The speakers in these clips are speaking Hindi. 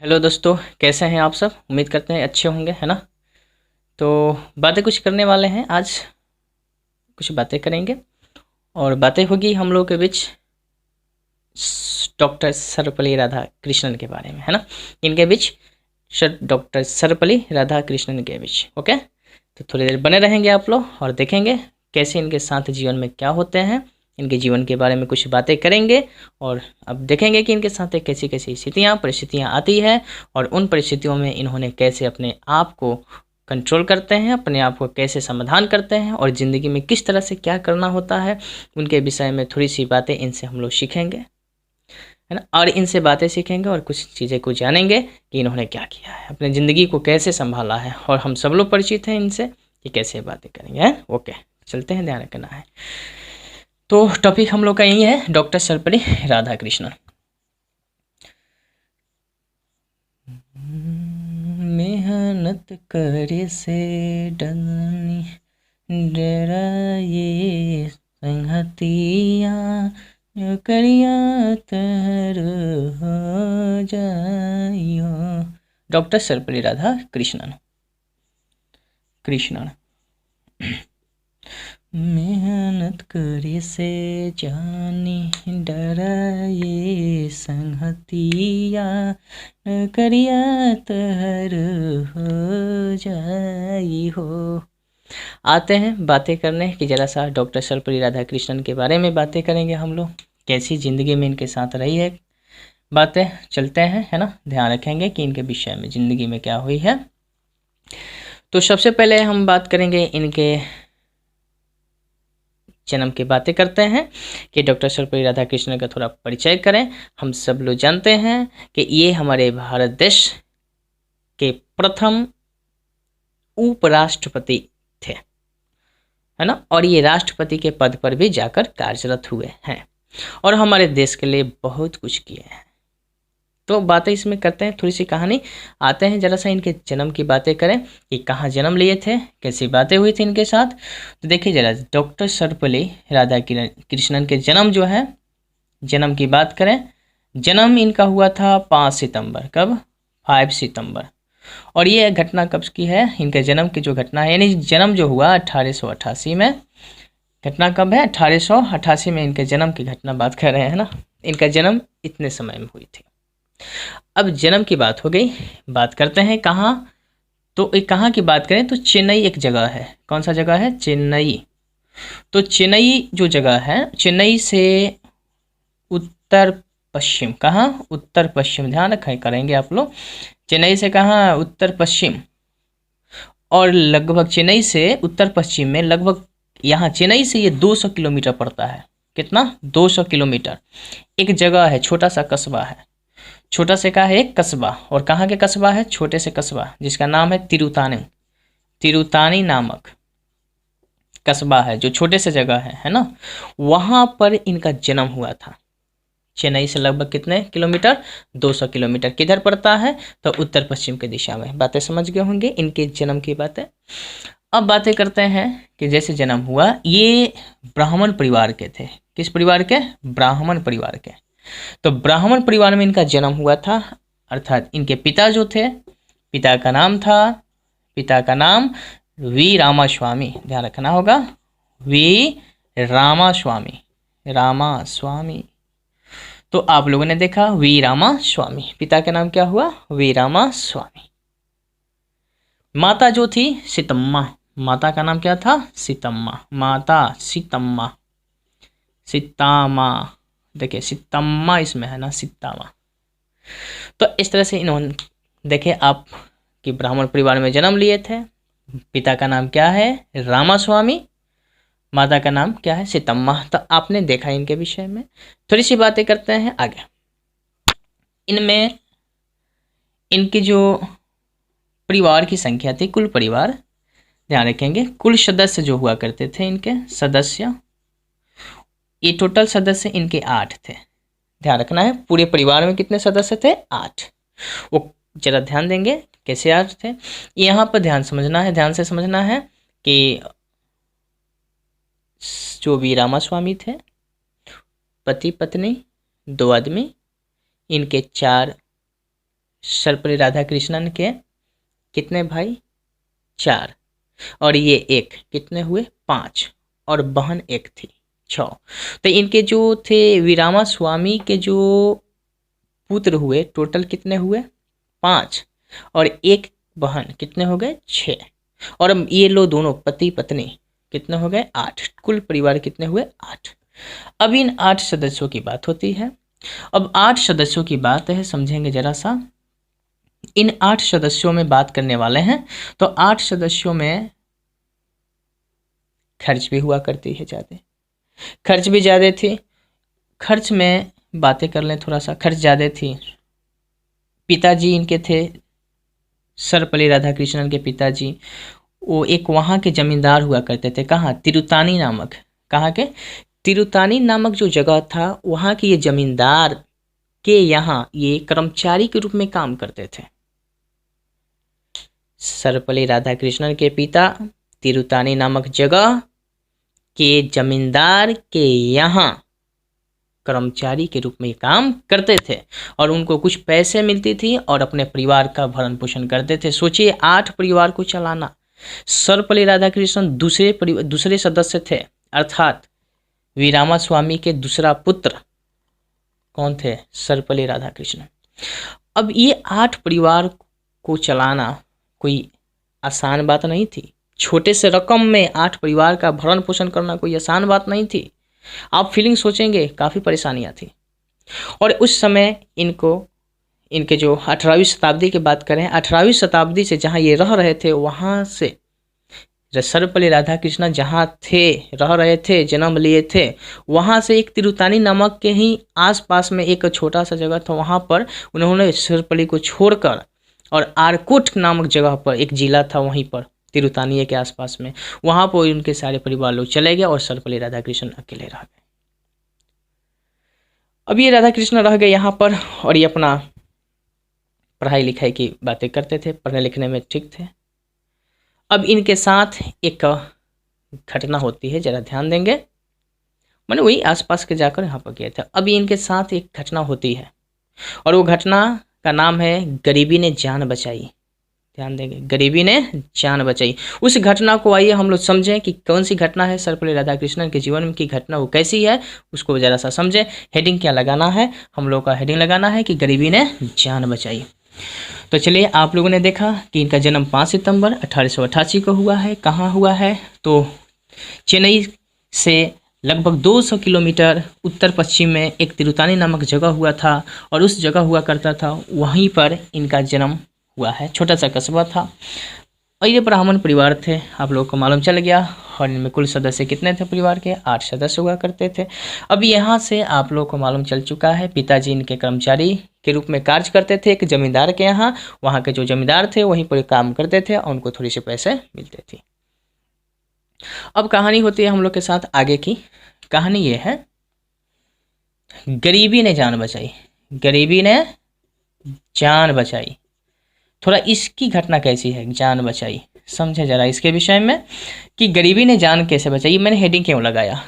हेलो दोस्तों, कैसे हैं आप सब। उम्मीद करते हैं अच्छे होंगे, है ना। तो बातें कुछ करने वाले हैं आज। कुछ बातें करेंगे और बातें होगी हम लोगों के बीच डॉक्टर सर्वपल्ली राधा कृष्णन के बारे में, है ना। इनके बीच डॉक्टर सर्वपल्ली राधा कृष्णन के बीच। ओके, तो थोड़ी देर बने रहेंगे आप लोग और देखेंगे कैसे इनके साथ जीवन में क्या होते हैं। इनके जीवन के बारे में कुछ बातें करेंगे और अब देखेंगे कि इनके साथ कैसी कैसी परिस्थितियाँ आती है और उन परिस्थितियों में इन्होंने कैसे अपने आप को कंट्रोल करते हैं, अपने आप को कैसे समाधान करते हैं और ज़िंदगी में किस तरह से क्या करना होता है। उनके विषय में थोड़ी सी बातें इनसे हम लोग सीखेंगे, है ना। और इनसे बातें सीखेंगे और कुछ चीज़ें को जानेंगे कि इन्होंने क्या किया है, अपने ज़िंदगी को कैसे संभाला है। और हम सब लोग परिचित हैं इनसे कि कैसे बातें करेंगे, हैं। ओके, चलते हैं, ध्यान रखना है। तो टॉपिक हम लोग का यही है, डॉक्टर सर्वपल्ली राधाकृष्णन। मेहनत करे से डरनी डराए संगतिया, जो करिया तर हो जाइयो। डॉक्टर सर्वपल्ली राधाकृष्णन। मेहनत करे से जानी डराए संगतिया, करिया तहर हो जाई हो। आते हैं बातें करने कि जरा सा डॉक्टर सर्वपल्ली राधाकृष्णन के बारे में बातें करेंगे हम लोग, कैसी ज़िंदगी में इनके साथ रही है बातें। चलते हैं, है ना। ध्यान रखेंगे कि इनके विषय में ज़िंदगी में क्या हुई है। तो सबसे पहले हम बात करेंगे इनके जन्म की बातें करते हैं कि डॉक्टर सर्वपल्ली राधाकृष्णन का थोड़ा परिचय करें। हम सब लोग जानते हैं कि ये हमारे भारत देश के प्रथम उपराष्ट्रपति थे, है ना। और ये राष्ट्रपति के पद पर भी जाकर कार्यरत हुए हैं और हमारे देश के लिए बहुत कुछ किए हैं। तो बातें इसमें करते हैं, थोड़ी सी कहानी। आते हैं जरा सा इनके जन्म की बातें करें कि कहाँ जन्म लिए थे, कैसी बातें हुई थी इनके साथ। तो देखिए जरा, डॉक्टर सर्वपल्ली राधाकृष्णन के जन्म जो है, जन्म की बात करें, जन्म इनका हुआ था 5 सितंबर। कब? 5 सितंबर। और ये घटना कब की है, इनके जन्म की जो घटना है, यानी जन्म जो हुआ 1888 में। घटना कब है? 1888 में इनके जन्म की घटना बात कर रहे हैं ना। इनका जन्म इतने समय में हुई थी। अब जन्म की बात हो गई, बात करते हैं कहाँ। तो एक कहाँ की बात करें तो चेन्नई एक जगह है। कौन सा जगह है? चेन्नई। तो चेन्नई जो जगह है, चेन्नई से उत्तर पश्चिम, कहाँ? उत्तर पश्चिम, ध्यान रखें करेंगे आप लोग। चेन्नई से कहाँ? उत्तर पश्चिम। और लगभग चेन्नई से उत्तर पश्चिम में लगभग, यहाँ चेन्नई से ये 200 किलोमीटर पड़ता है। कितना? 200 किलोमीटर। एक जगह है, छोटा सा कस्बा है। छोटा से का है एक कस्बा, और कहाँ के कस्बा है? छोटे से कस्बा, जिसका नाम है तिरुतानी। तिरुतानी नामक कस्बा है, जो छोटे से जगह है ना। वहाँ पर इनका जन्म हुआ था। चेन्नई से लगभग कितने किलोमीटर? 200 किलोमीटर। किधर पड़ता है? तो उत्तर पश्चिम की दिशा में। बातें समझ गए होंगे इनके जन्म की बातें। अब बातें करते हैं कि जैसे जन्म हुआ, ये ब्राह्मण परिवार के थे। किस परिवार के? ब्राह्मण परिवार के। तो ब्राह्मण परिवार में इनका जन्म हुआ था, अर्थात इनके पिता जो थे, पिता का नाम था, पिता का नाम वी रामास्वामी। ध्यान रखना होगा, वी रामास्वामी, रामास्वामी। तो आप लोगों ने देखा वी रामास्वामी, पिता का नाम क्या हुआ? वी रामास्वामी। माता जो थी सीतम्मा, माता का नाम क्या था? सीतम्मा, माता सीतम्मा, सीतामा। देखिए सीतम्मा इसमें है ना, सीतामा। तो इस तरह से इन्होंने, देखे आप कि ब्राह्मण परिवार में जन्म लिए थे। पिता का नाम क्या है? रामास्वामी। माता का नाम क्या है? सीतम्मा। तो आपने देखा इनके विषय में। थोड़ी सी बातें करते हैं आगे। इनमें इनकी जो परिवार की संख्या थी, कुल परिवार, ध्यान रखेंगे, कुल सदस्य जो हुआ करते थे इनके सदस्य, ये टोटल सदस्य इनके 8 थे। ध्यान रखना है, पूरे परिवार में कितने सदस्य थे? 8। वो जरा ध्यान देंगे कैसे 8 थे। यहाँ पर ध्यान समझना है, ध्यान से समझना है कि जो वी रामास्वामी थे, पति पत्नी 2 आदमी, इनके 4 सर्वपल्ली राधाकृष्णन के कितने भाई? 4, और ये एक, कितने हुए? 5, और बहन एक थी, 6। तो इनके जो थे वीरामा स्वामी के जो पुत्र हुए, टोटल कितने हुए? 5, और एक बहन, कितने हो गए? 6। और अब ये लो दोनों पति पत्नी कितने हो गए? 8। कुल परिवार कितने हुए? 8। अब इन 8 सदस्यों की बात होती है। अब 8 सदस्यों की बात है, समझेंगे जरा सा। इन 8 सदस्यों में बात करने वाले हैं, तो 8 सदस्यों में खर्च भी हुआ करती है ज़्यादा, खर्च भी ज़्यादा थी। खर्च में बातें कर लें थोड़ा सा, खर्च ज़्यादा थी। पिताजी इनके थे सर्वपल्ली राधाकृष्णन के पिताजी, वो एक वहाँ के जमींदार हुआ करते थे। कहाँ? तिरुतानी नामक, कहाँ के? तिरुतानी नामक जो जगह था, वहाँ के ये जमींदार के यहाँ ये कर्मचारी के रूप में काम करते थे। सर्वपल्ली राधाकृष्णन के पिता तिरुतानी नामक जगह के जमींदार के यहाँ कर्मचारी के रूप में काम करते थे, और उनको कुछ पैसे मिलती थी और अपने परिवार का भरण पोषण करते थे। सोचिए 8 परिवार को चलाना। सर्वपल्ली राधाकृष्णन दूसरे सदस्य थे, अर्थात वीरामा स्वामी के दूसरा पुत्र कौन थे? सर्वपल्ली राधाकृष्णन। अब ये 8 परिवार को चलाना कोई आसान बात नहीं थी। छोटे से रकम में 8 परिवार का भरण पोषण करना कोई आसान बात नहीं थी। आप फीलिंग सोचेंगे, काफ़ी परेशानियां थी। और उस समय इनके जो 18वीं शताब्दी की बात करें, 18वीं शताब्दी से जहाँ ये रह रहे थे, वहाँ से सर्वपल्ली राधाकृष्णन जहाँ रह रहे थे, जन्म लिए थे, वहाँ से एक तिरुतानी नामक के ही आसपास में एक छोटा सा जगह था, वहाँ पर उन्होंने सर्वपल्ली को छोड़कर और आरकोट नामक जगह पर एक जिला था, वहीं पर तिरुतानी के आसपास में, वहाँ पर उनके सारे परिवार लोग चले गए और सर्वपल्ली राधाकृष्णन अकेले रह गए। अब ये राधाकृष्णन रह गए यहाँ पर, और ये अपना पढ़ाई लिखाई की बातें करते थे, पढ़ने लिखने में ठीक थे। अब इनके साथ एक घटना होती है, जरा ध्यान देंगे, मैंने वही आसपास के जाकर यहाँ पर किया था। अब इनके साथ एक घटना होती है, और वो घटना का नाम है गरीबी ने जान बचाई। ध्यान देंगे, गरीबी ने जान बचाई। उस घटना को आइए हम लोग समझें कि कौन सी घटना है सर्वपल्ली राधाकृष्णन के जीवन की घटना, वो कैसी है, उसको ज़रा सा समझें। हेडिंग क्या लगाना है हम लोग का? हेडिंग लगाना है कि गरीबी ने जान बचाई। तो चलिए, आप लोगों ने देखा कि इनका जन्म 5 सितंबर 1888 को हुआ है। कहाँ हुआ है? तो चेन्नई से लगभग 200 किलोमीटर उत्तर पश्चिम में एक तिरुतानी नामक जगह हुआ था, और उस जगह हुआ करता था, वहीं पर इनका जन्म हुआ है। छोटा सा कस्बा था, और ये ब्राह्मण परिवार थे, आप लोगों को मालूम चल गया। और इनमें कुल सदस्य कितने थे परिवार के? 8 सदस्य हुआ करते थे। अब यहाँ से आप लोगों को मालूम चल चुका है, पिताजी इनके कर्मचारी के रूप में कार्य करते थे एक जमींदार के यहाँ। वहाँ के जो जमींदार थे वहीं पर काम करते थे, और उनको थोड़ी से पैसे मिलते थे। अब कहानी होती है हम लोग के साथ आगे की। कहानी ये है, गरीबी ने जान बचाई। गरीबी ने जान बचाई। थोड़ा इसकी घटना कैसी है, जान बचाई, समझे जरा इसके विषय में कि गरीबी ने जान कैसे बचाई। मैंने हेडिंग क्यों लगाया,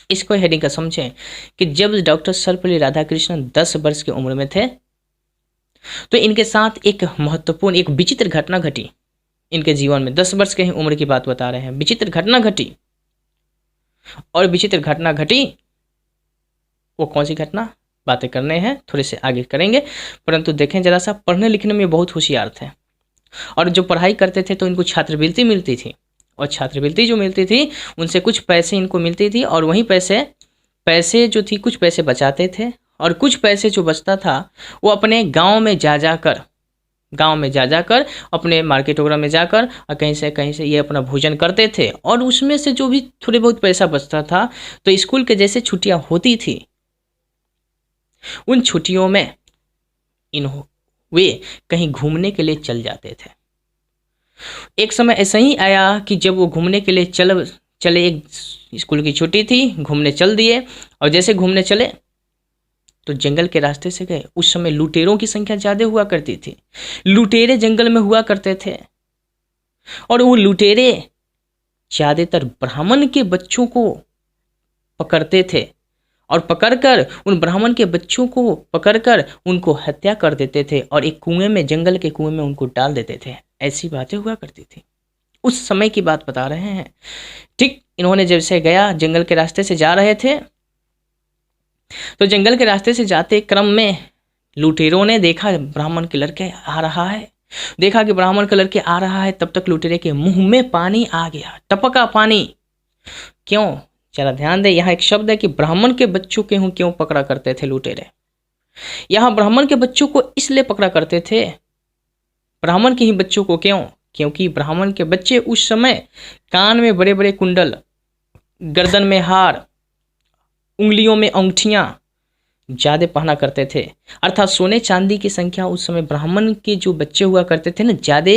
इसको हेडिंग का समझें कि जब डॉक्टर सर्वपल्ली राधाकृष्णन 10 वर्ष की उम्र में थे, तो इनके साथ एक महत्वपूर्ण, एक विचित्र घटना घटी इनके जीवन में। 10 वर्ष के ही उम्र की बात बता रहे हैं, विचित्र घटना घटी। और विचित्र घटना घटी, वो कौन सी घटना, बातें करने हैं, थोड़े से आगे करेंगे। परंतु देखें जरा सा, पढ़ने लिखने में बहुत होशियार थे, और जो पढ़ाई करते थे तो इनको छात्रवृत्ति मिलती थी, और छात्रवृत्ति जो मिलती थी उनसे कुछ पैसे इनको मिलती थी, और वहीं पैसे जो थी, कुछ पैसे बचाते थे, और कुछ पैसे जो बचता था वो अपने गाँव में जा जाकर अपने मार्केट वगैरह में जाकर और कहीं से ये अपना भोजन करते थे। और उसमें से जो भी थोड़े बहुत पैसा बचता था, तो स्कूल के जैसे छुट्टियां होती थी, उन छुट्टियों में वे कहीं घूमने के लिए चल जाते थे। एक समय ऐसा ही आया कि जब वो घूमने के लिए चले, एक स्कूल की छुट्टी थी, घूमने चल दिए, और जैसे घूमने चले तो जंगल के रास्ते से गए। उस समय लुटेरों की संख्या ज़्यादा हुआ करती थी, लुटेरे जंगल में हुआ करते थे, और वो लुटेरे ज़्यादातर ब्राह्मण के बच्चों को पकड़ते थे और पकड़कर उन ब्राह्मण के बच्चों को पकड़कर उनको हत्या कर देते थे और एक कुएं में, जंगल के कुएं में उनको डाल देते थे। ऐसी बातें हुआ करती थी, उस समय की बात बता रहे हैं। ठीक इन्होंने जब से गया, जंगल के रास्ते से जा रहे थे, तो जंगल के रास्ते से जाते क्रम में लुटेरों ने देखा ब्राह्मण के लड़के आ रहा है। देखा कि ब्राह्मण का लड़के आ रहा है, तब तक लुटेरे के मुंह में पानी आ गया, टपका पानी। क्यों? जरा ध्यान दे, यहाँ एक शब्द है कि ब्राह्मण के बच्चों के हूं क्यों पकड़ा करते थे लुटेरे। यहाँ ब्राह्मण के बच्चों को इसलिए पकड़ा करते थे, ब्राह्मण के ही बच्चों को। क्यों? क्योंकि ब्राह्मण के बच्चे उस समय कान में बड़े बड़े कुंडल, गर्दन में हार, उंगलियों में अंगूठियां ज्यादा पहना करते थे। अर्थात सोने चांदी की संख्या उस समय ब्राह्मण के जो बच्चे हुआ करते थे ना, ज्यादा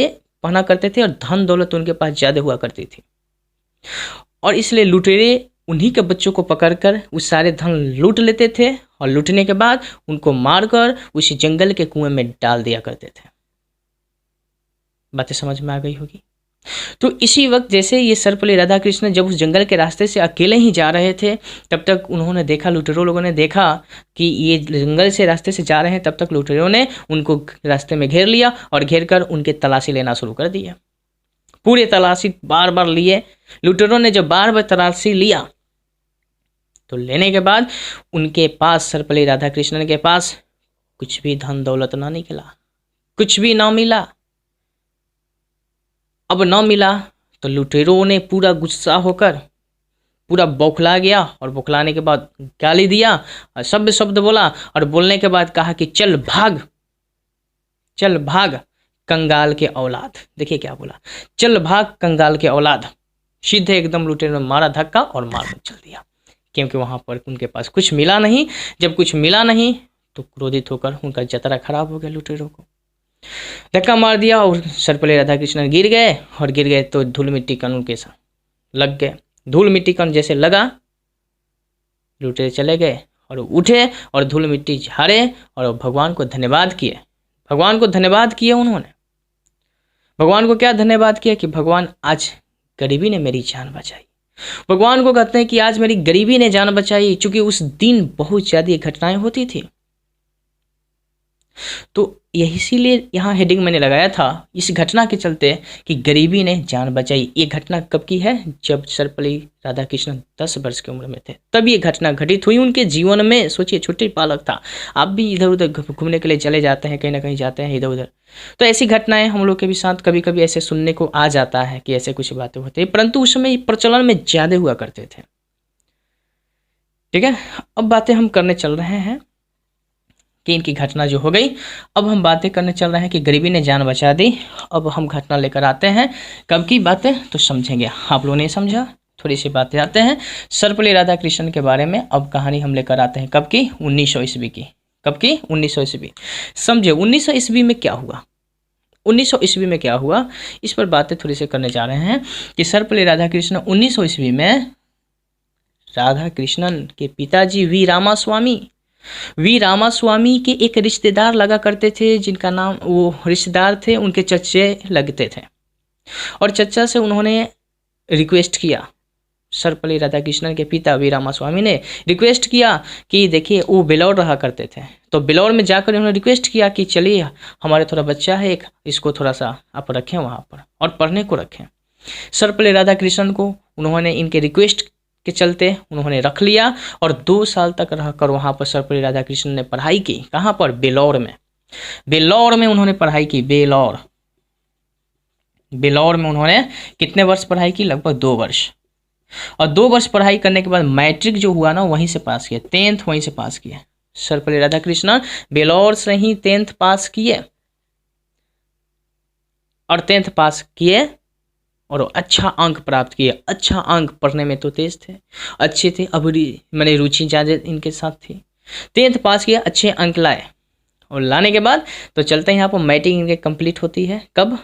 पहना करते थे और धन दौलत उनके पास ज्यादा हुआ करती थी। और इसलिए लुटेरे उन्हीं के बच्चों को पकड़कर उस सारे धन लूट लेते थे और लूटने के बाद उनको मारकर उसी जंगल के कुएं में डाल दिया करते थे। बातें समझ में आ गई होगी। तो इसी वक्त जैसे ये सर्वपल्ली राधाकृष्ण जब उस जंगल के रास्ते से अकेले ही जा रहे थे, तब तक उन्होंने देखा, लुटेरों लोगों ने देखा कि ये जंगल से रास्ते से जा रहे हैं। तब तक लुटेरों ने उनको रास्ते में घेर लिया और घेर कर उनके तलाशी लेना शुरू कर दिया। पूरे तलाशी बार बार लिए लुटेरों ने। जब बार बार तलाशी लिया तो लेने के बाद उनके पास, सर्वपल्ली राधाकृष्णन के पास कुछ भी धन दौलत ना निकला, कुछ भी ना मिला। अब न मिला तो लुटेरों ने पूरा गुस्सा होकर पूरा बौखला गया और बौखलाने के बाद गाली दिया और शब्द बोला और बोलने के बाद कहा कि चल भाग, चल भाग कंगाल के औलाद। देखिए क्या बोला, चल भाग कंगाल के औलाद। सीधे एकदम लुटेरों ने मारा धक्का और मार चल दिया, क्योंकि वहां पर उनके पास कुछ मिला नहीं। जब कुछ मिला नहीं तो क्रोधित होकर उनका जतरा खराब हो गया। लुटेरों को धक्का मार दिया और सर्वपल्ली राधाकृष्णन गिर गए और गिर गए तो धूल मिट्टी कण उनके साथ लग गए। धूल मिट्टी कण जैसे लगा, लुटेरे चले गए और उठे और धूल मिट्टी झाड़े और भगवान को धन्यवाद किए। भगवान को धन्यवाद किए उन्होंने। भगवान को क्या धन्यवाद किया कि भगवान आज गरीबी ने मेरी जान बचाई। भगवान को कहते हैं कि आज मेरी गरीबी ने जान बचाई, चूंकि उस दिन बहुत ज्यादा घटनाएं होती थी। तो यही इसीलिए यहाँ हेडिंग मैंने लगाया था इस घटना के चलते कि गरीबी ने जान बचाई। ये घटना कब की है? जब सर्वपल्ली राधाकृष्णन 10 वर्ष की उम्र में थे, तब ये घटना घटित हुई उनके जीवन में। सोचिए, छोटे बालक था। आप भी इधर उधर घूमने के लिए चले जाते हैं, कहीं ना कहीं जाते हैं इधर उधर, तो ऐसी घटनाएं हम लोग के भी साथ कभी कभी ऐसे सुनने को आ जाता है कि ऐसे कुछ बातें होती है, परंतु उस समय प्रचलन में ज्यादा हुआ करते थे। ठीक है, अब बातें हम करने चल रहे हैं कि इनकी घटना जो हो गई। अब हम बातें करने चल रहे हैं कि गरीबी ने जान बचा दी। अब हम घटना लेकर आते हैं, कब की बातें तो समझेंगे। आप लोगों ने समझा, थोड़ी सी बातें आते हैं सर्वपल्ली राधाकृष्णन के बारे में। अब कहानी हम लेकर आते हैं कब की? 1900 ईस्वी की। कब की? 1900 ईस्वी। समझे 1900 ईस्वी में क्या हुआ? 1900 ईस्वी में क्या हुआ, इस पर बातें थोड़ी सी करने जा रहे हैं कि सर्वपल्ली राधाकृष्णन 1900 ईस्वी में राधाकृष्णन के पिताजी वी रामास्वामी के एक रिश्तेदार लगा करते थे, जिनका नाम, वो रिश्तेदार थे उनके चच्चे लगते थे। और चच्चा से उन्होंने रिक्वेस्ट किया, सर्वपल्ली राधाकृष्णन के पिता वी रामास्वामी ने रिक्वेस्ट किया कि देखिए, वो बेलौर रहा करते थे, तो बेलौर में जाकर उन्होंने रिक्वेस्ट किया कि चलिए, हमारे थोड़ा बच्चा है एक, इसको थोड़ा सा आप रखें वहाँ पर और पढ़ने को रखें। सर्वपल्ली राधाकृष्णन को उन्होंने इनके रिक्वेस्ट के चलते उन्होंने रख लिया और 2 साल तक रहकर वहाँ पर सर्वपल्ली राधाकृष्णन ने पढ़ाई की। कहाँ पर? बेलौर में। बेलौर में उन्होंने पढ़ाई की। बेलौर में उन्होंने कितने वर्ष पढ़ाई की? लगभग 2 वर्ष। और 2 वर्ष पढ़ाई करने के बाद मैट्रिक जो हुआ ना, वहीं से पास किया, 10th वहीं से पास किए। सर्वपल्ली राधाकृष्णन बेलौर से ही 10th पास किए और 10th पास किए और अच्छा अंक प्राप्त किए। अच्छा अंक, पढ़ने में तो तेज थे, अच्छे थे, अब मैंने रुचि ज़्यादा इनके साथ थी। 10th पास किया, अच्छे अंक लाए और लाने के बाद तो चलते हैं यहाँ पर मैट्रिक इनके कंप्लीट होती है। कब?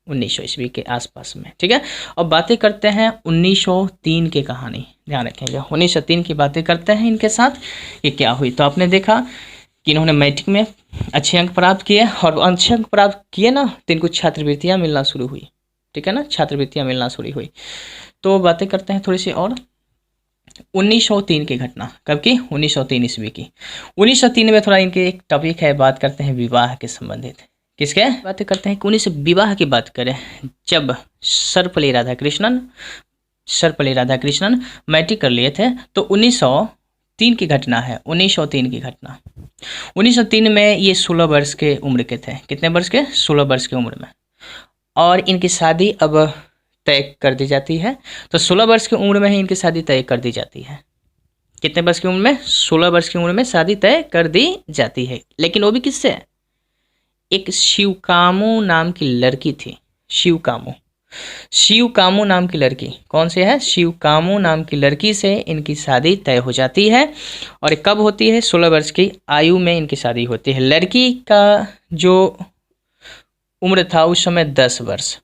1900 ईस्वी के आसपास में। ठीक है, अब बातें करते हैं 1903 की कहानी, ध्यान रखेंगे। 1903 की बातें करते हैं इनके साथ, ये क्या हुई। तो आपने देखा कि इन्होंने मैट्रिक में अच्छे अंक प्राप्त किए और अच्छे अंक प्राप्त किए ना, तो इनको छात्रवृत्तियाँ मिलना शुरू हुई। ठीक है ना, छात्रवृत्तियाँ मिलना शुरू हुई। तो बातें करते हैं थोड़ी सी और 1903 की घटना, कब की? 1903 ईस्वी की। 1903 में थोड़ा इनके एक टॉपिक है, बात करते हैं विवाह के संबंधित। किसके बातें करते हैं कि 19 विवाह की बात करें, जब सर्वपल्ली राधाकृष्णन मैट्रिक कर लिए थे, तो 1903 की घटना है। 1903 की घटना, 1903 में ये 16 वर्ष के उम्र के थे। कितने वर्ष के? 16 वर्ष की उम्र में। और इनकी शादी अब तय कर दी जाती है। तो 16 वर्ष की उम्र में ही इनकी शादी तय कर दी जाती है। कितने वर्ष की उम्र में? 16 वर्ष की उम्र में शादी तय कर दी जाती है। लेकिन वो भी किससे? एक शिवकामू नाम की लड़की थी। शिवकामू नाम की लड़की। कौन से है? शिवकामू नाम की लड़की से इनकी शादी तय हो जाती है। और कब होती है? 16 वर्ष की आयु में इनकी शादी होती है। लड़की का जो उम्र था उस समय 10 वर्ष।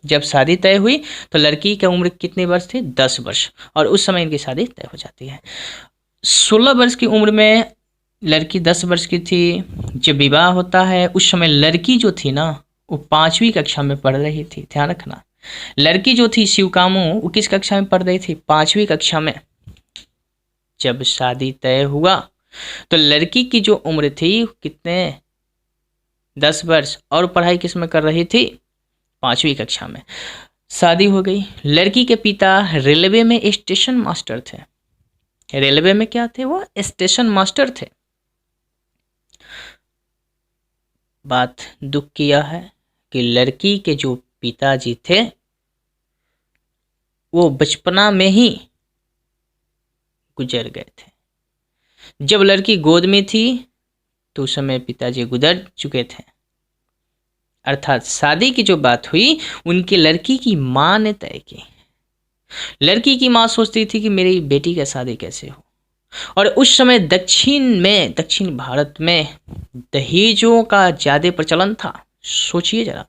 जब शादी तय हुई तो लड़की की उम्र कितनी वर्ष थी? 10 वर्ष। और उस समय इनकी शादी तय हो जाती है। 16 वर्ष की उम्र में लड़की 10 वर्ष की थी जब विवाह होता है। उस समय लड़की जो थी ना, वो 5वीं कक्षा में पढ़ रही थी। ध्यान रखना, लड़की जो थी शिवकामू, वो किस कक्षा में पढ़ रही थी? 5वीं कक्षा में। जब शादी तय हुआ तो लड़की की जो उम्र थी कितने? 10 वर्ष। और पढ़ाई किस में कर रही थी? 5वीं कक्षा में। शादी हो गई। लड़की के पिता रेलवे में स्टेशन मास्टर थे। रेलवे में क्या थे? वो स्टेशन मास्टर थे। बात दुख किया है कि लड़की के जो पिताजी थे वो बचपना में ही गुजर गए थे। जब लड़की गोद में थी तो उस समय पिताजी गुजर चुके थे। अर्थात शादी की जो बात हुई उनकी लड़की की माँ ने तय की। लड़की की माँ सोचती थी कि मेरी बेटी का शादी कैसे हो। और उस समय दक्षिण भारत में दहेजों का ज़्यादा प्रचलन था। सोचिए जरा,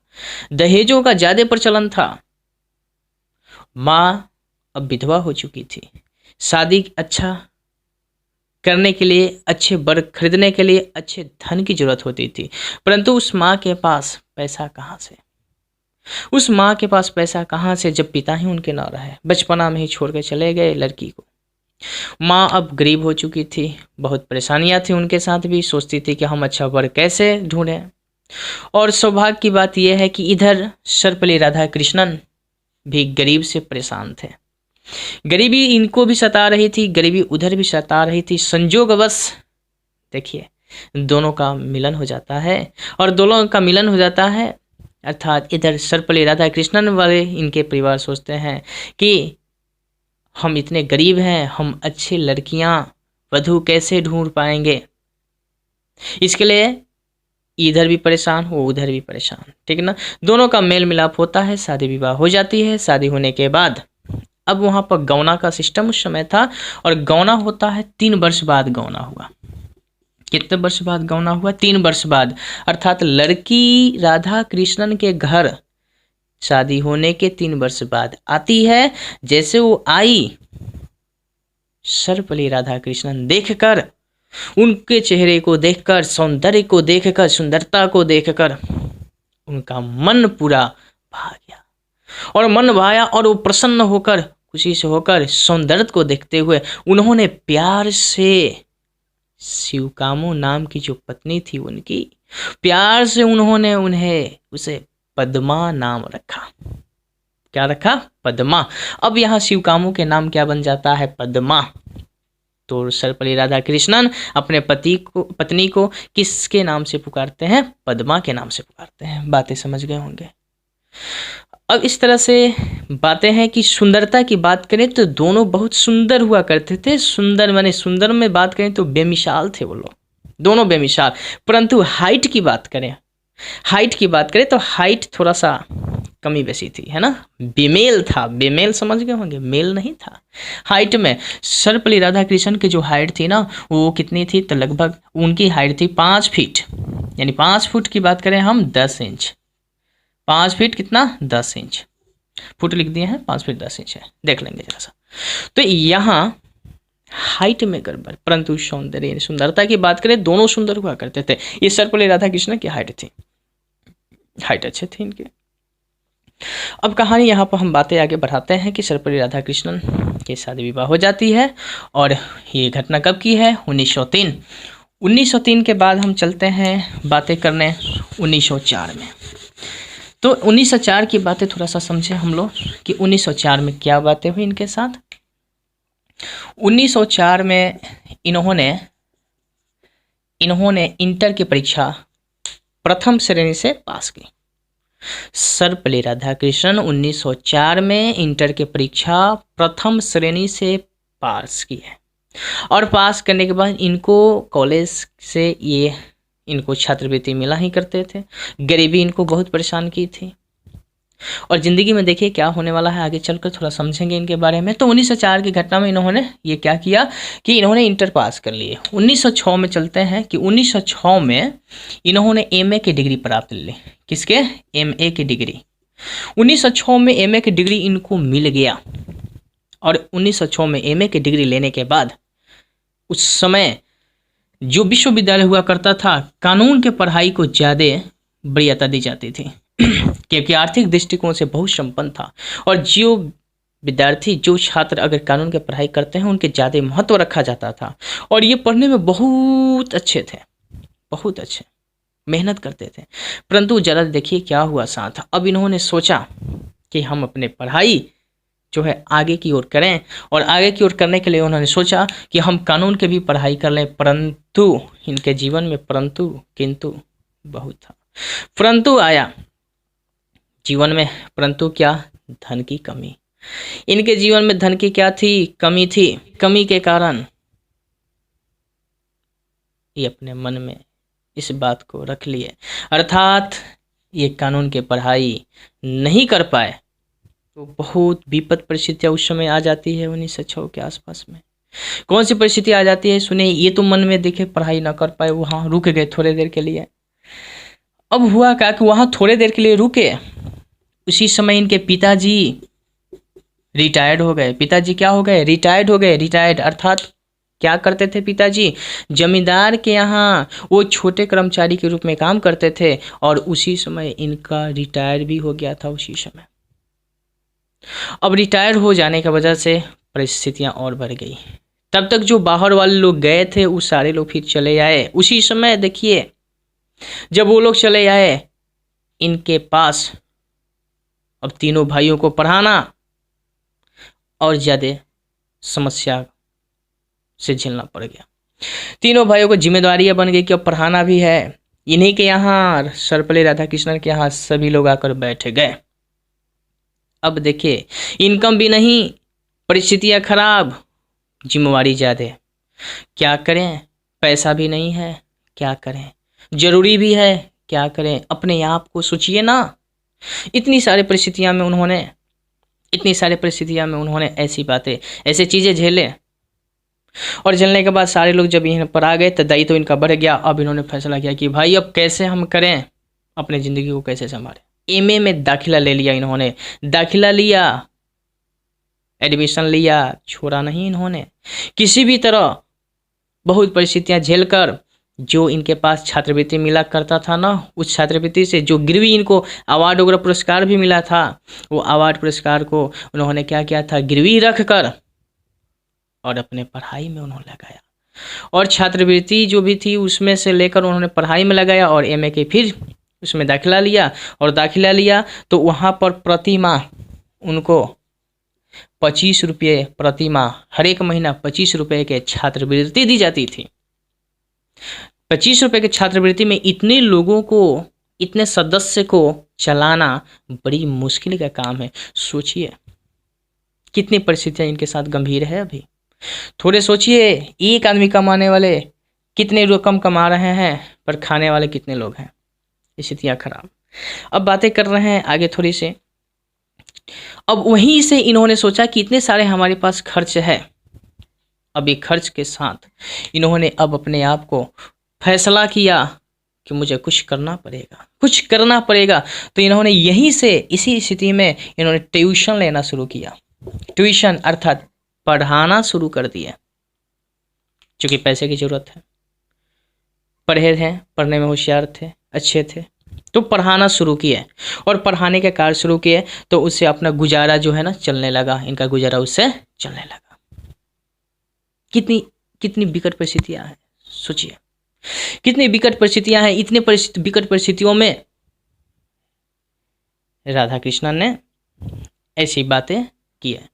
दहेजों का ज़्यादा प्रचलन था। माँ अब विधवा हो चुकी थी। शादी अच्छा करने के लिए, अच्छे वर खरीदने के लिए अच्छे धन की जरूरत होती थी, परंतु उस माँ के पास पैसा कहाँ से? उस माँ के पास पैसा कहाँ से जब पिता ही उनके ना रहे, बचपना में ही छोड़ के चले गए लड़की को। माँ अब गरीब हो चुकी थी, बहुत परेशानियां थी उनके साथ भी। सोचती थी कि हम अच्छा वर कैसे ढूंढें। और सौभाग्य की बात यह है कि इधर सर्वपल्ली राधाकृष्णन भी गरीब से परेशान थे। गरीबी इनको भी सता रही थी, गरीबी उधर भी सता रही थी। संजोगवश देखिए दोनों का मिलन हो जाता है। और दोनों का मिलन हो जाता है अर्थात इधर सर्वपल्ली राधाकृष्णन वाले इनके परिवार सोचते हैं कि हम इतने गरीब हैं, हम अच्छी लड़कियां वधू कैसे ढूंढ पाएंगे। इसके लिए इधर भी परेशान, वो उधर भी परेशान। ठीक है ना। दोनों का मेल मिलाप होता है, शादी विवाह हो जाती है। शादी होने के बाद अब वहाँ पर गौना का सिस्टम उस समय था। और गौना होता है 3 वर्ष बाद गौना हुआ। कितने वर्ष बाद गौना हुआ? 3 वर्ष बाद। अर्थात लड़की राधा कृष्णन के घर शादी होने के 3 वर्ष बाद आती है। जैसे वो आई, सर्वपल्ली राधाकृष्णन देखकर, उनके चेहरे को देखकर, सौंदर्य को देखकर, सुंदरता को देखकर उनका मन पूरा भा गया। और मन भाया और वो प्रसन्न होकर, खुशी से होकर, सौंदर्य को देखते हुए उन्होंने प्यार से शिवकामू नाम की जो पत्नी थी उनकी, प्यार से उन्होंने उसे पद्मा नाम रखा। क्या रखा? पद्मा। अब यहाँ शिवकामू के नाम क्या बन जाता है? पद्मा। तो सर्वपल्ली राधाकृष्णन अपने पत्नी को किसके नाम से पुकारते हैं? पद्मा के नाम से पुकारते हैं। बातें समझ गए होंगे। अब इस तरह से बातें हैं कि सुंदरता की बात करें तो दोनों बहुत सुंदर हुआ करते थे। सुंदर माने सुंदर में बात करें तो बेमिसाल थे वो लोग, दोनों बेमिसाल। परंतु हाइट की बात करें तो हाइट थोड़ा सा कमी बेसी थी, है ना। बेमेल था, बेमेल समझ गए होंगे, मेल नहीं था हाइट में। सर्वपल्ली राधाकृष्णन की जो हाइट थी ना, वो कितनी थी? तो लगभग उनकी हाइट थी 5 फीट, यानी 5 फुट की बात करें हम 10 इंच। 5 फीट कितना? 10 इंच। फुट लिख दिए हैं, 5 फीट 10 इंच है, देख लेंगे जरा सा। तो यहाँ हाइट में गड़बड़, परंतु सौंदर्य सुंदरता की बात करें दोनों सुंदर हुआ करते थे। ये सर्वपल्ली राधाकृष्णन की हाइट थी, हाइट अच्छे थे इनके। अब कहानी यहाँ पर हम बातें आगे बढ़ाते हैं कि सर्वपल्ली राधाकृष्णन इनके शादी विवाह हो जाती है। और ये घटना कब की है? 1903। 1903 के बाद हम चलते हैं बातें करने 1904 में। तो 1904 की बातें थोड़ा सा समझे हम लोग कि 1904 में क्या बातें हुई इनके साथ। 1904 में इन्होंने इंटर की परीक्षा प्रथम श्रेणी से पास की। सर्वपल्ली राधाकृष्णन 1904 में इंटर की परीक्षा प्रथम श्रेणी से पास की है। और पास करने के बाद इनको कॉलेज से इनको छात्रवृत्ति मिला ही करते थे। गरीबी इनको बहुत परेशान की थी। और ज़िंदगी में देखिए क्या होने वाला है, आगे चलकर थोड़ा समझेंगे इनके बारे में। तो 1904 की घटना में इन्होंने ये क्या किया कि इन्होंने इंटर पास कर लिए। 1906 में चलते हैं कि 1906 में इन्होंने एमए की डिग्री प्राप्त ली। किसके? एमए की डिग्री। 1906 में एमए की डिग्री इनको मिल गया। और 1906 में एमए की डिग्री लेने के बाद उस समय जो विश्वविद्यालय हुआ करता था, कानून के पढ़ाई को ज़्यादा वरीयता दी जाती थी क्योंकि आर्थिक दृष्टिकोण से बहुत संपन्न था। और जो विद्यार्थी, जो छात्र अगर कानून की पढ़ाई करते हैं उनके ज़्यादा महत्व रखा जाता था। और ये पढ़ने में बहुत अच्छे थे, बहुत अच्छे, मेहनत करते थे। परंतु ज़रा देखिए क्या हुआ साथ। अब इन्होंने सोचा कि हम अपने पढ़ाई जो है आगे की ओर करें। और आगे की ओर करने के लिए उन्होंने सोचा कि हम कानून की भी पढ़ाई कर लें। परंतु इनके जीवन में परंतु किंतु बहुत था। परंतु आया जीवन में, परंतु क्या? धन की कमी। इनके जीवन में धन की क्या थी? कमी थी। कमी के कारण ये अपने मन में इस बात को रख लिए, अर्थात ये कानून की पढ़ाई नहीं कर पाए। तो बहुत विपद परिस्थितियाँ उस समय आ जाती है 1906 के आसपास में। कौन सी परिस्थिति आ जाती है सुने। ये तो मन में देखे पढ़ाई ना कर पाए, वहाँ रुक गए थोड़े देर के लिए। अब हुआ क्या कि वहाँ थोड़े देर के लिए रुके, उसी समय इनके पिताजी रिटायर्ड हो गए। पिताजी क्या हो गए? रिटायर्ड हो गए। रिटायर्ड अर्थात क्या करते थे पिताजी? जमींदार के यहाँ वो छोटे कर्मचारी के रूप में काम करते थे। और उसी समय इनका रिटायर भी हो गया था उसी समय। अब रिटायर हो जाने की वजह से परिस्थितियां और बढ़ गई। तब तक जो बाहर वाले लोग गए थे वो सारे लोग फिर चले आए। उसी समय देखिए जब वो लोग चले आए, इनके पास अब तीनों भाइयों को पढ़ाना और ज़्यादा समस्या से झेलना पड़ गया। तीनों भाइयों को जिम्मेदारियां बन गई कि अब पढ़ाना भी है। इन्हीं के यहाँ, सर्वपल्ली राधाकृष्णन के यहाँ सभी लोग आकर बैठ गए। अब देखिए इनकम भी नहीं, परिस्थितियाँ खराब, जिम्मेवारी ज़्यादा। क्या करें? पैसा भी नहीं है, क्या करें? जरूरी भी है, क्या करें? अपने आप को सोचिए ना। इतनी सारी परिस्थितियाँ में उन्होंने ऐसी बातें, ऐसी चीज़ें झेले। और झेलने के बाद सारे लोग जब यहाँ पर आ गए तो दायित्व इनका बढ़ गया। अब इन्होंने फैसला किया कि भाई अब कैसे हम करें, अपने ज़िंदगी को कैसे संभालें। एमए में दाखिला ले लिया इन्होंने। दाखिला लिया, एडमिशन लिया, छोड़ा नहीं इन्होंने। किसी भी तरह बहुत परिस्थितियां झेलकर जो इनके पास छात्रवृत्ति मिला करता था ना, उस छात्रवृत्ति से जो गिरवी इनको अवार्ड वगैरह पुरस्कार भी मिला था, वो अवार्ड पुरस्कार को उन्होंने क्या किया था? गिरवी रख कर और अपने पढ़ाई में उन्होंने लगाया। और छात्रवृत्ति जो भी थी उसमें से लेकर उन्होंने पढ़ाई में लगाया और एमए के फिर उसमें दाखिला लिया। और दाखिला लिया तो वहाँ पर प्रति माह उनको 25 रुपये प्रति माह, हर एक महीना 25 रुपये के छात्रवृत्ति दी जाती थी। 25 रुपये के छात्रवृत्ति में इतने लोगों को, इतने सदस्य को चलाना बड़ी मुश्किल का काम है। सोचिए कितनी परिस्थितियाँ इनके साथ गंभीर है। अभी थोड़े सोचिए, एक आदमी कमाने वाले कितने रकम कमा रहे हैं, पर खाने वाले कितने लोग हैं। स्थितियाँ खराब। अब बातें कर रहे हैं आगे थोड़ी से। अब वहीं से इन्होंने सोचा कि इतने सारे हमारे पास खर्च है। अब ये खर्च के साथ इन्होंने अब अपने आप को फैसला किया कि मुझे कुछ करना पड़ेगा। तो इन्होंने यहीं से, इसी स्थिति में इन्होंने ट्यूशन लेना शुरू किया। ट्यूशन अर्थात पढ़ाना शुरू कर दिया, क्योंकि पैसे की ज़रूरत है। पढ़े हैं, पढ़ने में होशियार थे, अच्छे थे, तो पढ़ाना शुरू किए और पढ़ाने के कार्य शुरू किए, तो उससे अपना गुजारा जो है ना चलने लगा, इनका गुजारा उससे चलने लगा। कितनी कितनी विकट परिस्थितियां हैं, सोचिए कितनी विकट परिस्थितियां हैं। इतने विकट परिस्थितियों में राधा कृष्णन ने ऐसी बातें की है।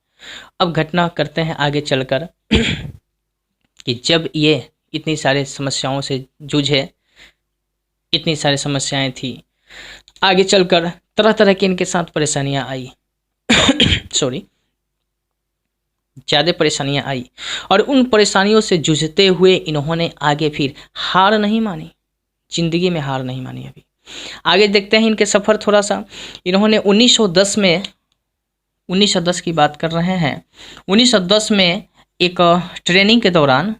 अब घटना करते हैं आगे चलकर कि जब ये इतनी सारे समस्याओं से जूझे, इतनी सारी समस्याएं थी, आगे चलकर तरह तरह की इनके साथ परेशानियां आई सॉरी, ज़्यादा परेशानियां आई, और उन परेशानियों से जूझते हुए इन्होंने आगे फिर हार नहीं मानी, जिंदगी में हार नहीं मानी। अभी आगे देखते हैं इनके सफ़र थोड़ा सा। इन्होंने 1910 की बात कर रहे हैं। 1910 में एक ट्रेनिंग के दौरान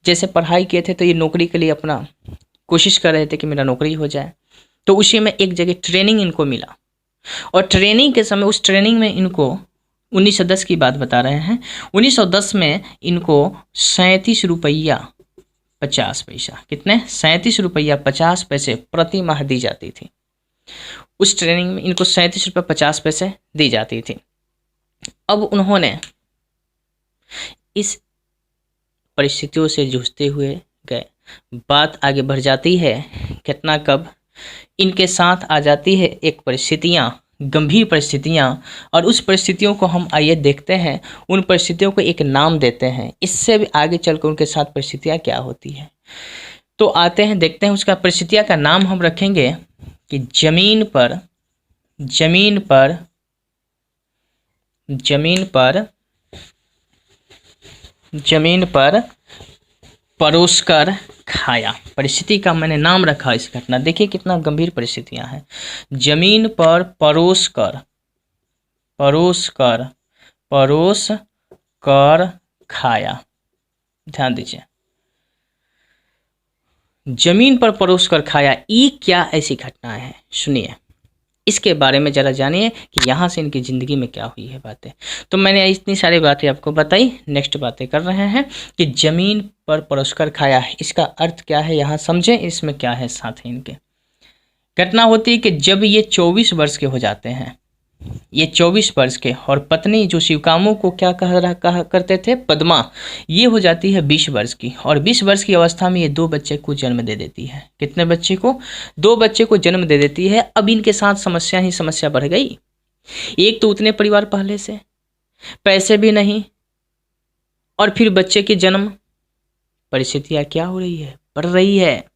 जैसे पढ़ाई किए थे, तो ये नौकरी के लिए अपना कोशिश कर रहे थे कि मेरा नौकरी हो जाए। तो उसी में एक जगह ट्रेनिंग इनको मिला, और ट्रेनिंग के समय उस ट्रेनिंग में इनको 1910 की बात बता रहे हैं, 1910 में इनको 37 रुपया 50 पैसा, कितने 37 रुपया 50 पैसे प्रति माह दी जाती थी। उस ट्रेनिंग में इनको 37 रुपये 50 पैसे दी जाती थी। अब उन्होंने इस परिस्थितियों से जूझते हुए गए। बात आगे बढ़ जाती है, घटना कब इनके साथ आ जाती है एक परिस्थितियाँ, गंभीर परिस्थितियाँ, और उस परिस्थितियों को हम आइए देखते हैं, उन परिस्थितियों को एक नाम देते हैं, इससे भी आगे चलकर उनके साथ परिस्थितियाँ क्या होती हैं। तो आते हैं देखते हैं, उसका परिस्थितियाँ का नाम हम रखेंगे कि जमीन पर परोसकर खाया। परिस्थिति का मैंने नाम रखा इस घटना, देखिए कितना गंभीर परिस्थितियां हैं। जमीन पर परोस कर खाया। ध्यान दीजिए, जमीन पर परोस कर खाया, ये क्या ऐसी घटना है, सुनिए इसके बारे में जरा जानिए कि यहाँ से इनकी ज़िंदगी में क्या हुई है बातें। तो मैंने इतनी सारी बातें आपको बताई, नेक्स्ट बातें कर रहे हैं कि ज़मीन पर परोसकर खाया, इसका अर्थ क्या है यहाँ समझें, इसमें क्या है साथ ही इनके। घटना होती है कि जब ये 24 वर्ष के हो जाते हैं, ये 24 वर्ष के, और पत्नी जो शिवकामों को क्या कहा करते थे, पद्मा, ये हो जाती है 20 वर्ष की, और 20 वर्ष की अवस्था में ये 2 बच्चे को जन्म दे देती है। कितने बच्चे को? 2 बच्चे को जन्म दे देती है। अब इनके साथ समस्या ही समस्या बढ़ गई। एक तो उतने परिवार पहले से, पैसे भी नहीं, और फिर बच्चे के जन्म। परिस्थितियाँ क्या हो रही है? बढ़ रही है।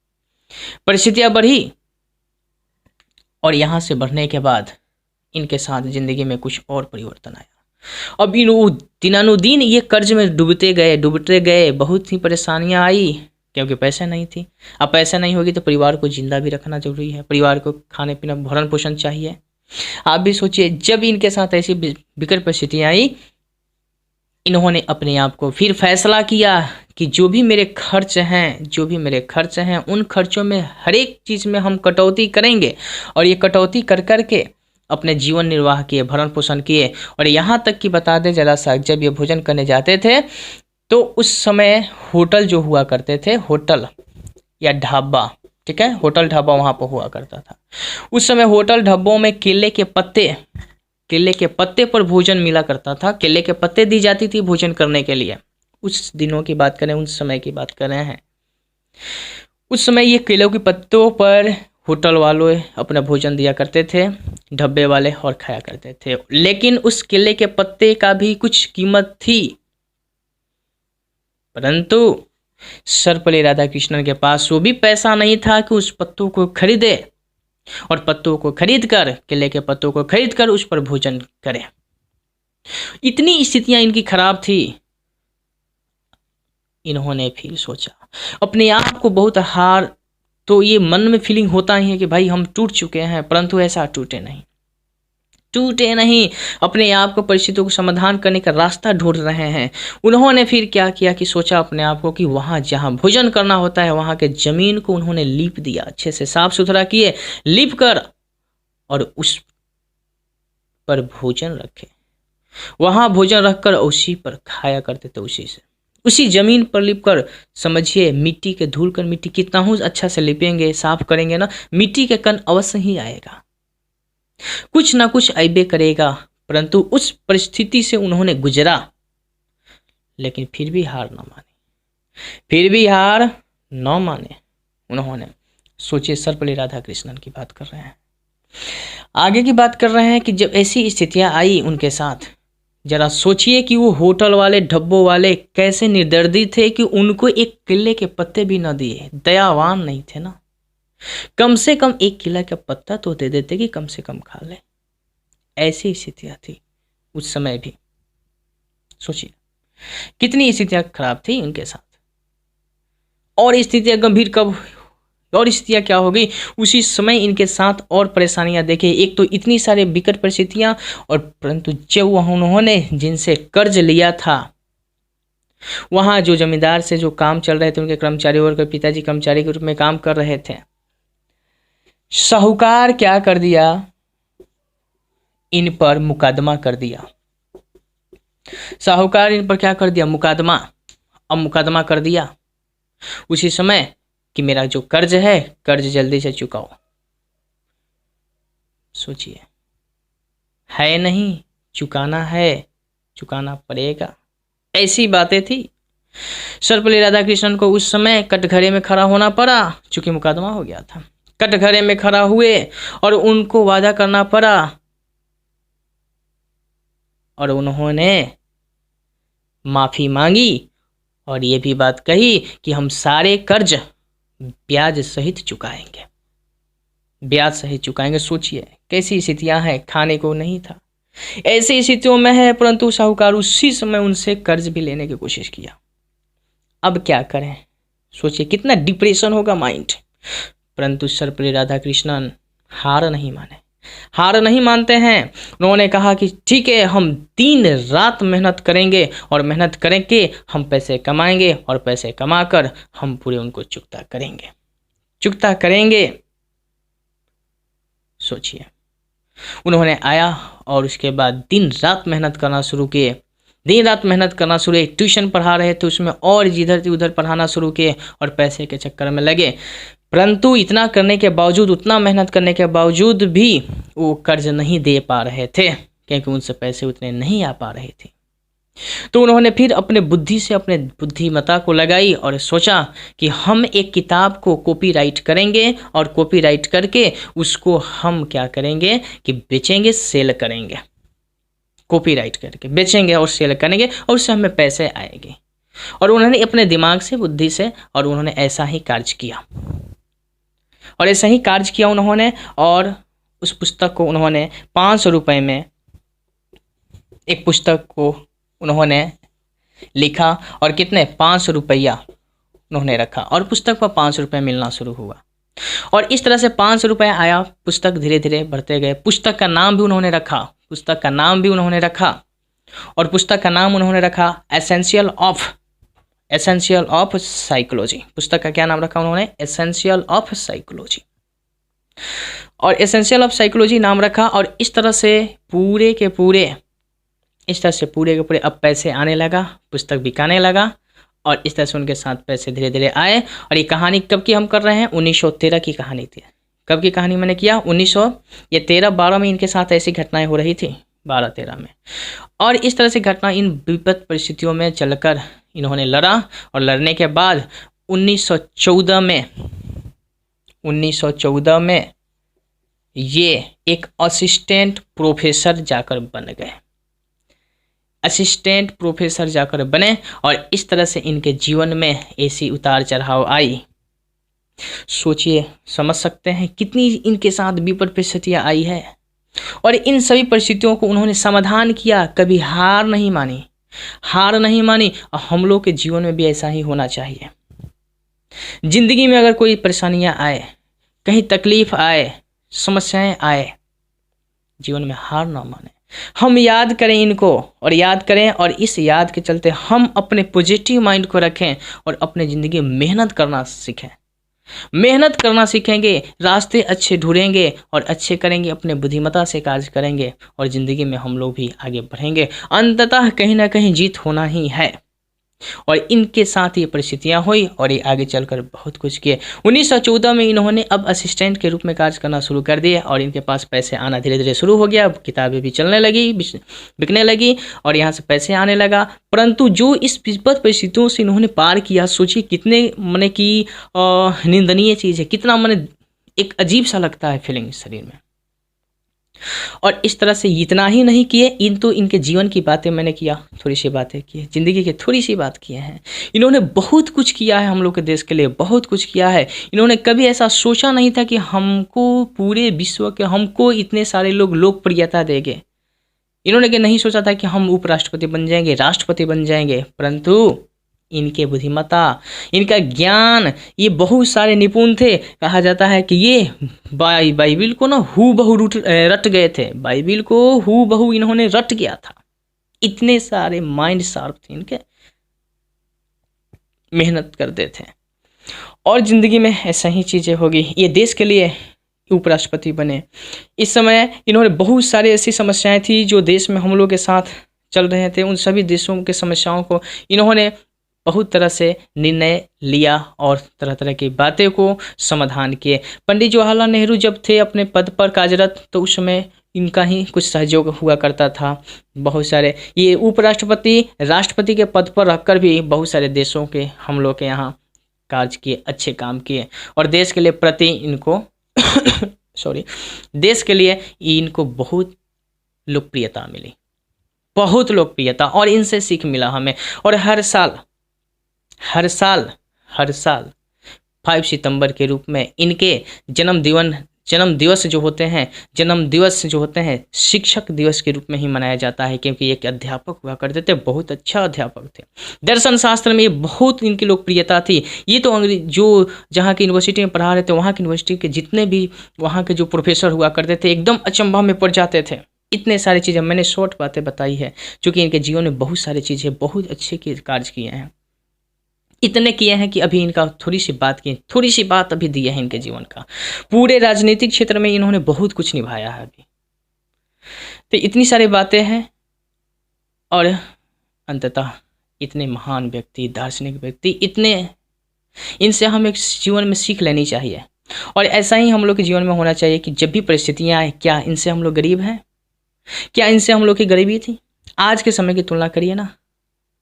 परिस्थितियाँ बढ़ी, और यहाँ से बढ़ने के बाद इनके साथ ज़िंदगी में कुछ और परिवर्तन आया। अब इन दिनानुदिन ये कर्ज में डूबते गए, बहुत ही परेशानियां आई, क्योंकि पैसा नहीं थी। अब पैसा नहीं होगी तो परिवार को जिंदा भी रखना जरूरी है, परिवार को खाने पीना भरण पोषण चाहिए। आप भी सोचिए, जब इनके साथ ऐसी विकट परिस्थितियाँ आई, इन्होंने अपने आप को फिर फैसला किया कि जो भी मेरे खर्च हैं उन खर्चों में हर एक चीज़ में हम कटौती करेंगे, और ये कटौती कर करके अपने जीवन निर्वाह किए, भरण पोषण किए। और यहाँ तक कि बता दें जरा सा, जब ये भोजन करने जाते थे तो उस समय होटल जो हुआ करते थे, होटल या ढाबा, ठीक है, होटल ढाबा वहाँ पर हुआ करता था। उस समय होटल ढाबों में केले के पत्ते पर भोजन मिला करता था, केले के पत्ते दी जाती थी भोजन करने के लिए। उस दिनों की बात करें, उस समय की बात कर रहे हैं। उस समय ये केलों के पत्तों पर होटल वालों अपना भोजन दिया करते थे, ढब्बे वाले, और खाया करते थे। लेकिन उस केले के पत्ते का भी कुछ कीमत थी, परंतु सर्वपल्ली राधाकृष्णन के पास वो भी पैसा नहीं था कि उस पत्तों को खरीदे, और पत्तों को खरीद कर, केले के पत्तों को खरीद कर उस पर भोजन करें। इतनी स्थितियां इनकी खराब थी। इन्होंने फिर सोचा अपने आप को बहुत हार, तो ये मन में फीलिंग होता ही है कि भाई हम टूट चुके हैं, परंतु ऐसा टूटे नहीं, अपने आप को, परिस्थितियों को समाधान करने का रास्ता ढूंढ रहे हैं। उन्होंने फिर क्या किया कि सोचा अपने आप को कि वहाँ जहाँ भोजन करना होता है, वहाँ के ज़मीन को उन्होंने लीप दिया, अच्छे से साफ सुथरा किए, लीप कर, और उस पर भोजन रखे, वहाँ भोजन रखकर उसी पर खाया करते थे, उसी से। उसी जमीन पर लिप कर, समझिए मिट्टी के धूल कर मिट्टी कितना हूँ अच्छा से लिपेंगे साफ करेंगे ना, मिट्टी के कण अवश्य ही आएगा, कुछ ना कुछ अइबे करेगा। परंतु उस परिस्थिति से उन्होंने गुजरा, लेकिन फिर भी हार न माने, फिर भी हार न माने उन्होंने। सोचिए सर्वपल्ली राधाकृष्णन की बात कर रहे हैं, आगे की बात कर रहे हैं कि जब ऐसी स्थितियां आई उनके साथ, जरा सोचिए कि वो होटल वाले डब्बों वाले कैसे निर्दयी थे कि उनको एक केले के पत्ते भी न दिए, दयावान नहीं थे ना, कम से कम एक केला का पत्ता तो दे देते कि कम से कम खा ले। ऐसी स्थितियां थी उस समय भी। सोचिए कितनी स्थितियां खराब थी उनके साथ। और स्थितियां गंभीर कब, और स्थितियां क्या हो गई उसी समय इनके साथ और परेशानियां देखिए। एक तो इतनी सारी विकट परिस्थितियां, और परंतु जब उन्होंने जिनसे कर्ज लिया था, वहां जो जमींदार से जो काम चल रहे थे उनके कर्मचारी और पिताजी कर्मचारी के रूप में काम कर रहे थे, साहूकार क्या कर दिया, इन पर मुकदमा कर दिया। साहूकार इन पर क्या कर दिया, मुकदमा। अब मुकदमा कर दिया उसी समय कि मेरा जो कर्ज है, कर्ज जल्दी से चुकाओ। सोचिए, है नहीं, चुकाना है, चुकाना पड़ेगा, ऐसी बातें थी। सर्वपल्ली राधाकृष्णन को उस समय कटघरे में खड़ा होना पड़ा, चूंकि मुकदमा हो गया था। कटघरे में खड़ा हुए और उनको वादा करना पड़ा, और उन्होंने माफी मांगी और ये भी बात कही कि हम सारे कर्ज ब्याज सहित चुकाएंगे, ब्याज सहित चुकाएंगे। सोचिए कैसी स्थितियां हैं, खाने को नहीं था, ऐसी स्थितियों में है, परंतु साहूकार उसी समय उनसे कर्ज भी लेने की कोशिश किया। अब क्या करें, सोचिए कितना डिप्रेशन होगा माइंड। परंतु सर्वपल्ली राधाकृष्णन हार नहीं माने, हार नहीं मानते हैं। उन्होंने कहा कि ठीक है, हम दिन रात मेहनत करेंगे और मेहनत करके हम पैसे कमाएंगे और पैसे कमाकर हम पूरे उनको चुकता करेंगे, चुकता करेंगे। सोचिए उन्होंने आया और उसके बाद दिन रात मेहनत करना शुरू किए, दिन रात मेहनत करना शुरू किए। ट्यूशन पढ़ा रहे थे उसमें और इधर उधर पढ़ाना शुरू किए और पैसे के चक्कर में लगे। परंतु इतना करने के बावजूद, उतना मेहनत करने के बावजूद भी वो कर्ज नहीं दे पा रहे थे, क्योंकि उनसे पैसे उतने नहीं आ पा रहे थे। तो उन्होंने फिर अपने बुद्धि से, अपने बुद्धिमत्ता को लगाई और सोचा कि हम एक किताब को कॉपीराइट करेंगे और कॉपीराइट करके उसको हम क्या करेंगे कि बेचेंगे, सेल करेंगे, कॉपीराइट करके बेचेंगे और सेल करेंगे और उससे हमें पैसे आएंगे। और उन्होंने अपने दिमाग से, बुद्धि से, और उन्होंने ऐसा ही कार्य किया, और ऐसा ही कार्य किया उन्होंने। और उस पुस्तक को उन्होंने 500 रुपये में, एक पुस्तक को उन्होंने लिखा और कितने 500 रुपया उन्होंने रखा, और पुस्तक पर 500 रुपये मिलना शुरू हुआ। और इस तरह से 500 रुपये आया, पुस्तक धीरे धीरे बढ़ते गए। पुस्तक का नाम भी उन्होंने रखा, पुस्तक का नाम भी उन्होंने रखा, और पुस्तक का नाम उन्होंने रखा एसेंशियल ऑफ साइकोलॉजी। पुस्तक का क्या नाम रखा उन्होंने, एसेंशियल ऑफ साइकोलॉजी। और एसेंशियल ऑफ साइकोलॉजी नाम रखा। और इस तरह से पूरे के पूरे अब पैसे आने लगा, पुस्तक बिकाने लगा, और इस तरह से उनके साथ पैसे धीरे धीरे आए। और ये कहानी कब की हम कर रहे हैं, 1913 की कहानी थी। कब की कहानी मैंने किया, 1913-12 में इनके साथ ऐसी घटनाएं हो रही थी, 12-13 में। और इस तरह से घटना, इन विपद परिस्थितियों में चलकर इन्होंने लड़ा, और लड़ने के बाद 1914 में ये एक असिस्टेंट प्रोफेसर जाकर बन गए, असिस्टेंट प्रोफेसर जाकर बने। और इस तरह से इनके जीवन में ऐसी उतार चढ़ाव आई। सोचिए, समझ सकते हैं कितनी इनके साथ विपद परिस्थितियाँ आई है। और इन सभी परिस्थितियों को उन्होंने समाधान किया, कभी हार नहीं मानी, हार नहीं मानी। और हम लोग के जीवन में भी ऐसा ही होना चाहिए। जिंदगी में अगर कोई परेशानियां आए, कहीं तकलीफ आए, समस्याएं आए, जीवन में हार ना माने, हम याद करें इनको, और याद करें, और इस याद के चलते हम अपने पॉजिटिव माइंड को रखें और अपने ज़िंदगी में मेहनत करना सीखें। मेहनत करना सीखेंगे, रास्ते अच्छे ढूंढेंगे और अच्छे करेंगे, अपने बुद्धिमत्ता से कार्य करेंगे, और ज़िंदगी में हम लोग भी आगे बढ़ेंगे। अंततः कहीं ना कहीं जीत होना ही है। और इनके साथ ये परिस्थितियां हुई और ये आगे चलकर बहुत कुछ किए। 1914 में इन्होंने अब असिस्टेंट के रूप में कार्य करना शुरू कर दिया और इनके पास पैसे आना धीरे धीरे शुरू हो गया। किताबें भी चलने लगी, बिकने लगी और यहाँ से पैसे आने लगा। परंतु जो इस विपद परिस्थितियों से इन्होंने पार किया, सोचिए कितने मने की निंदनीय चीज़ है, कितना मने एक अजीब सा लगता है फीलिंग शरीर में। और इस तरह से इतना ही नहीं किए, इन तो इनके जीवन की बातें मैंने किया, थोड़ी सी बातें की, ज़िंदगी की थोड़ी सी बात किए हैं। इन्होंने बहुत कुछ किया है हम लोग के देश के लिए, बहुत कुछ किया है। इन्होंने कभी ऐसा सोचा नहीं था कि हमको पूरे विश्व के, हमको इतने सारे लोग लोकप्रियता देंगे। इन्होंने कि नहीं सोचा था कि हम उपराष्ट्रपति बन जाएंगे, राष्ट्रपति बन जाएंगे, परंतु इनके बुद्धिमत्ता, इनका ज्ञान, ये बहुत सारे निपुण थे। कहा जाता है कि ये बाइबिल को ना हूबहू रट गए थे, बाइबिल को हूबहू इन्होंने रट गया था। इतने सारे माइंड शार्प थे इनके, मेहनत करते थे। और ज़िंदगी में ऐसा ही चीज़ें होगी। ये देश के लिए उपराष्ट्रपति बने। इस समय इन्होंने बहुत सारी ऐसी समस्याएं थी जो देश में हम लोग के साथ चल रहे थे, उन सभी देशों के समस्याओं को इन्होंने बहुत तरह से निर्णय लिया और तरह तरह की बातें को समाधान किए। पंडित जवाहरलाल नेहरू जब थे अपने पद पर कार्यरत, तो उस समय इनका ही कुछ सहयोग हुआ करता था। बहुत सारे ये उपराष्ट्रपति, राष्ट्रपति के पद पर रखकर भी बहुत सारे देशों के हम लोग के यहाँ कार्य किए, अच्छे काम किए और देश के लिए प्रति इनको देश के लिए इनको बहुत लोकप्रियता मिली, बहुत लोकप्रियता, और इनसे सीख मिला हमें। और हर साल 5 सितंबर के रूप में इनके जन्म दिवस जो होते हैं शिक्षक दिवस के रूप में ही मनाया जाता है, क्योंकि एक अध्यापक हुआ करते थे, बहुत अच्छा अध्यापक थे। दर्शन शास्त्र में ये बहुत इनकी लोकप्रियता थी। ये तो अंग्रेज जो जहाँ की यूनिवर्सिटी में पढ़ा रहे थे, वहाँ की यूनिवर्सिटी के जितने भी वहाँ के जो प्रोफेसर हुआ करते थे, एकदम अचंभा में पड़ जाते थे। इतने सारी चीज़ें मैंने शॉर्ट बातें बताई है, क्योंकि इनके जीवन में बहुत सारी चीज़ें, बहुत अच्छे कार्य किए हैं। इतने किए हैं कि अभी इनका थोड़ी सी बात अभी दी है इनके जीवन का। पूरे राजनीतिक क्षेत्र में इन्होंने बहुत कुछ निभाया है अभी। तो इतनी सारी बातें हैं और अंततः इतने महान व्यक्ति, दार्शनिक व्यक्ति, इनसे हम एक जीवन में सीख लेनी चाहिए। और ऐसा ही हम लोग के जीवन में होना चाहिए कि जब भी परिस्थितियाँ आए, क्या इनसे हम लोग गरीब हैं? क्या इनसे हम लोग की गरीबी थी? आज के समय की तुलना करिए ना,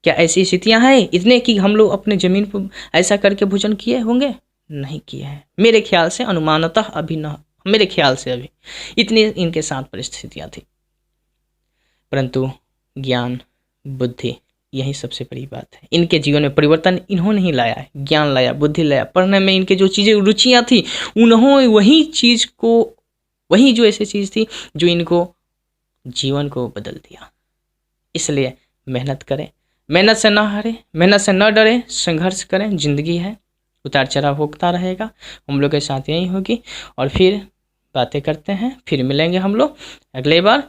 क्या ऐसी स्थितियां हैं इतने कि हम लोग अपने ज़मीन पर ऐसा करके भोजन किए होंगे? नहीं किए हैं मेरे ख्याल से, अनुमानतः अभी ना, मेरे ख्याल से अभी इतनी इनके साथ परिस्थितियां थी। परंतु ज्ञान, बुद्धि, यही सबसे बड़ी बात है। इनके जीवन में परिवर्तन इन्होंने ही लाया है, ज्ञान लाया, बुद्धि लाया। पढ़ने में इनके जो चीज़ें रुचियाँ थी, उन्होंने वही जो ऐसी चीज़ थी जो इनको जीवन को बदल दिया। इसलिए मेहनत करें, मेहनत से ना हारे, मेहनत से न डरे, संघर्ष करें। ज़िंदगी है, उतार चढ़ाव होता रहेगा, हम लोग के साथ यही होगी। और फिर बातें करते हैं, फिर मिलेंगे हम लोग अगले बार।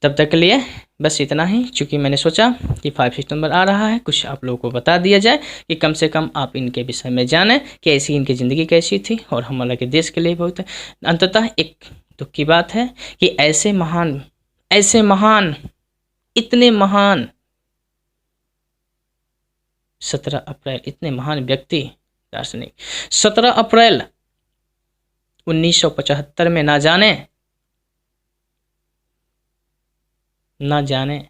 तब तक के लिए बस इतना ही, चूँकि मैंने सोचा कि 5 सितंबर आ रहा है, कुछ आप लोगों को बता दिया जाए कि कम से कम आप इनके विषय में जानें कि ऐसी इनकी ज़िंदगी कैसी थी और हमारे के देश के लिए बहुत। अंततः एक दुख की बात है कि ऐसे महान, इतने महान 17 अप्रैल, इतने महान व्यक्ति, दार्शनिक 17 अप्रैल 1975 में ना जाने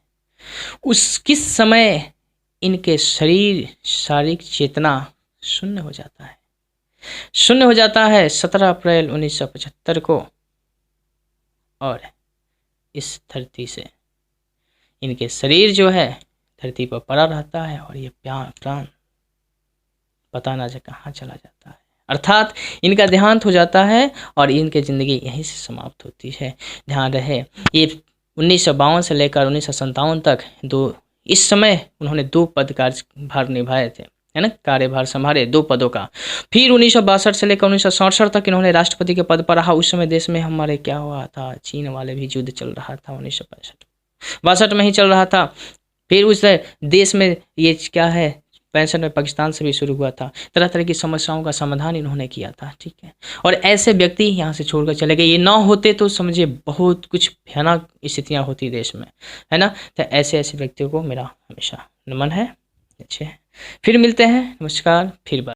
किस समय इनके शारीरिक चेतना शून्य हो जाता है 17 अप्रैल 1975 को। और इस धरती से इनके शरीर जो है धरती पर पड़ा रहता है और ये प्राण पता ना कहाँ चला जाता है। अर्थात इनका देहांत हो जाता है और इनकी ज़िंदगी यहीं से समाप्त होती है। ध्यान रहे, ये 1952 से लेकर 1957 तक इस समय उन्होंने 2 पद कार्यभार निभाए थे, है ना, कार्यभार संभाले 2 पदों का। फिर 1962 से लेकर 1967 तक इन्होंने राष्ट्रपति के पद पर रहा। उस समय देश में हमारे क्या हुआ था, चीन वाले भी युद्ध चल रहा था, 1962 में ही चल रहा था। फिर उस देश में ये क्या है 65 में पाकिस्तान से भी शुरू हुआ था। तरह तरह की समस्याओं का समाधान इन्होंने किया था, ठीक है। और ऐसे व्यक्ति यहाँ से छोड़कर चले गए। ये ना होते तो समझिए बहुत कुछ भयानक स्थितियाँ होती देश में, है ना। तो ऐसे व्यक्तियों को मेरा हमेशा नमन है। अच्छे हैं। फिर मिलते हैं, नमस्कार, फिर बात।